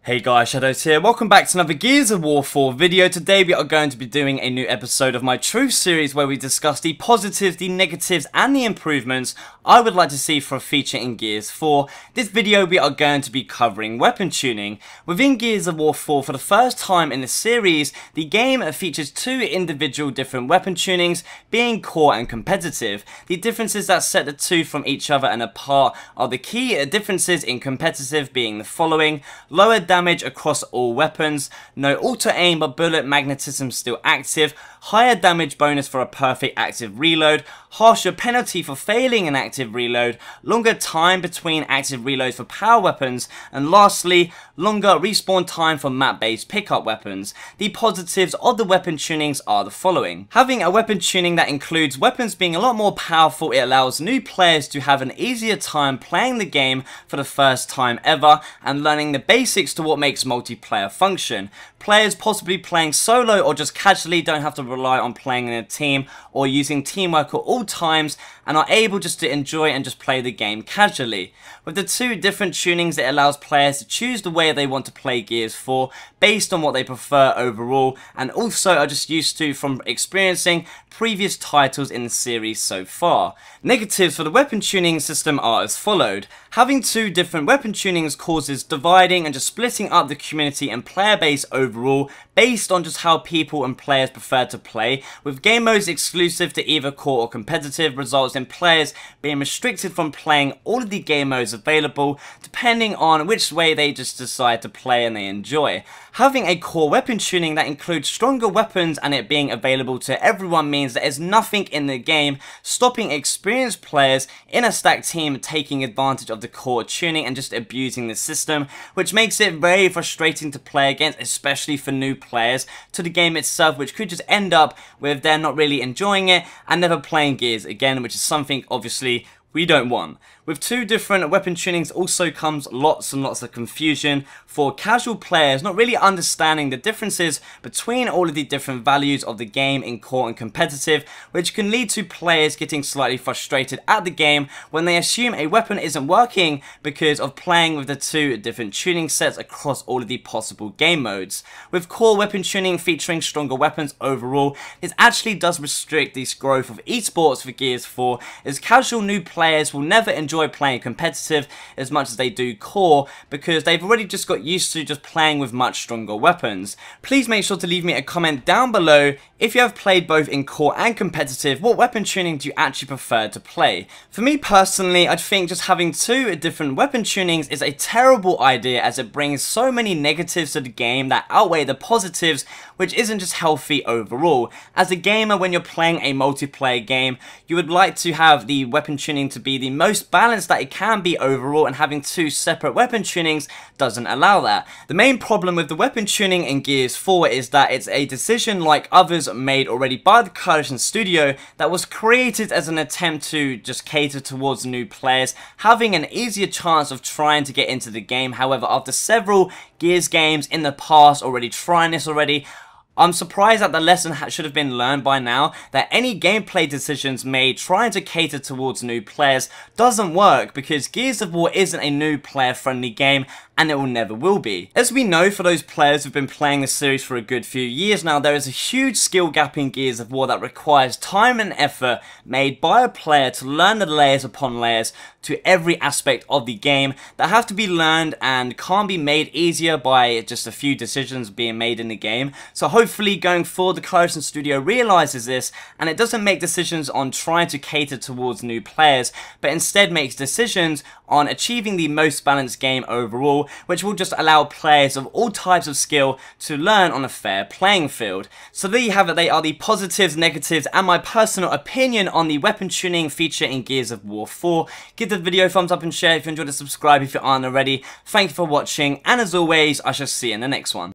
Hey guys, Shadowz here. Welcome back to another Gears of War 4 video. Today we are going to be doing a new episode of my Truth series where we discuss the positives, the negatives and the improvements I would like to see for a feature in Gears 4. This video we are going to be covering weapon tuning. Within Gears of War 4, for the first time in the series, the game features two individual different weapon tunings, being core and competitive. The differences that set the two from each other and apart are the key differences in competitive being the following: lower damage across all weapons, no auto aim but bullet magnetism still active, higher damage bonus for a perfect active reload, harsher penalty for failing an active reload, longer time between active reloads for power weapons, and lastly, longer respawn time for map-based pickup weapons. The positives of the weapon tunings are the following: having a weapon tuning that includes weapons being a lot more powerful, it allows new players to have an easier time playing the game for the first time ever and learning the basics to what makes multiplayer function. Players possibly playing solo or just casually don't have to rely on playing in a team or using teamwork at all times and are able just to enjoy and just play the game casually. With the two different tunings, it allows players to choose the way they want to play Gears 4 based on what they prefer overall, and also are just used to from experiencing previous titles in the series so far. Negatives for the weapon tuning system are as followed: having two different weapon tunings causes dividing and just splitting up the community and player base overall based on just how people and players prefer to play, with game modes exclusive to either core or competitive results in players being restricted from playing all of the game modes available depending on which way they just decide to play and they enjoy. Having a core weapon tuning that includes stronger weapons and it being available to everyone means there is nothing in the game stopping experienced players in a stacked team taking advantage of the core tuning and just abusing the system, which makes it very frustrating to play against, especially for new players to the game itself, which could just end up with them not really enjoying it and never playing Gears again, which is something obviously we don't want. With two different weapon tunings also comes lots and lots of confusion for casual players not really understanding the differences between all of the different values of the game in core and competitive, which can lead to players getting slightly frustrated at the game when they assume a weapon isn't working because of playing with the two different tuning sets across all of the possible game modes. With core weapon tuning featuring stronger weapons overall, this actually does restrict the growth of esports for Gears 4, as casual new players will never enjoy playing competitive as much as they do core because they've already just got used to just playing with much stronger weapons. Please make sure to leave me a comment down below if you have played both in core and competitive. What weapon tuning do you actually prefer to play? For me personally, I think just having two different weapon tunings is a terrible idea, as it brings so many negatives to the game that outweigh the positives, which isn't just healthy overall. As a gamer, when you're playing a multiplayer game, you would like to have the weapon tuning to be the most balanced that it can be overall, and having two separate weapon tunings doesn't allow that. The main problem with the weapon tuning in Gears 4 is that it's a decision like others made already by the Coalition Studio that was created as an attempt to just cater towards new players having an easier chance of trying to get into the game. However, after several Gears games in the past already trying this already, I'm surprised that the lesson should have been learned by now, that any gameplay decisions made trying to cater towards new players doesn't work, because Gears of War isn't a new player friendly game and it will never will be. As we know, for those players who've been playing the series for a good few years now, there is a huge skill gap in Gears of War that requires time and effort made by a player to learn the layers upon layers to every aspect of the game that have to be learned and can't be made easier by just a few decisions being made in the game. So hopefully going forward, the Coalition Studio realizes this and it doesn't make decisions on trying to cater towards new players, but instead makes decisions on achieving the most balanced game overall, which will just allow players of all types of skill to learn on a fair playing field. So there you have it. They are the positives, negatives, and my personal opinion on the weapon tuning feature in Gears of War 4. Give the video a thumbs up and share if you enjoyed, and subscribe if you aren't already. Thank you for watching, and as always, I shall see you in the next one.